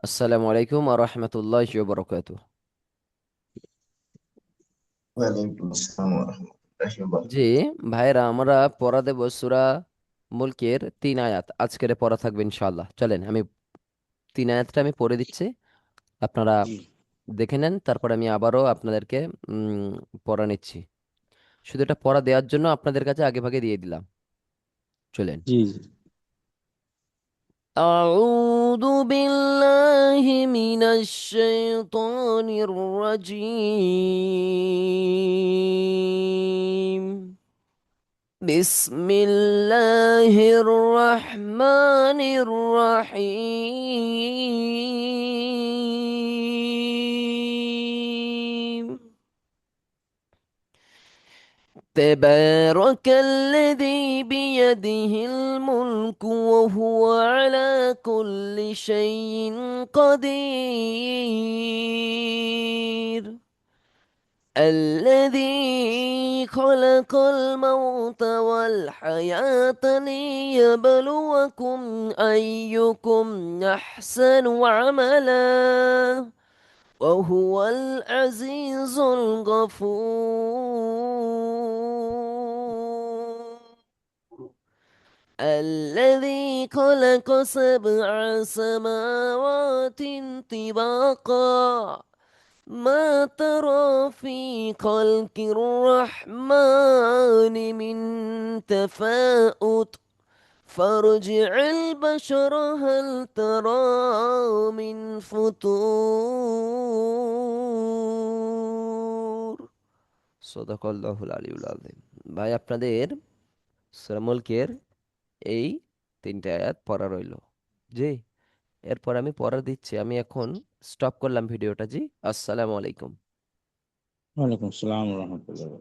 আসসালামু আলাইকুম ওয়া রাহমাতুল্লাহি ওয়া বারাকাতুহু। ওয়ালাইকুম আসসালাম ওয়া রাহমাতুল্লাহি ওয়া জি বারাকাতুহু। ভাইরা, আমরা পড়া দেব সূরা মুলকের 3 আয়াত। আজকের পড়া থাকবে ইনশাআল্লাহ। চলেন আমি 3 আয়াতটা আমি পড়ে দিচ্ছি, আপনারা জি দেখে নেন, তারপর আমি আবারও আপনাদেরকে পড়া নিচ্ছি। শুধু এটা পড়া দেওয়ার জন্য আপনাদের কাছে আগে ভাগে দিয়ে দিলাম। চলেন। জি জি। أعوذ بالله من الشيطان الرجيم. بسم الله الرحمن الرحيم. تبارك الذي بيده الملك وهو على كل شيء قدير. الذي خلق الموت والحياة ليبلوكم أيكم أحسن عملا وهو العزيز الغفور. الذي خلق 7 سماوات طباقا ما ترى في خلق الرحمن من تفاؤت فارجع البشر هل ترى من فطور. সদাকাল্লাহুল আলিউল আযীম। ভাই, আপনাদের সূরা মুলকের এই 3টে আয়াত পড়া রইলো। জি, এরপর আমি পড়া দিচ্ছি। আমি এখন স্টপ করলাম ভিডিওটা। জি, আসসালামু আলাইকুম। ওয়ালাইকুম আসসালাম ওয়া রাহমাতুল্লাহি।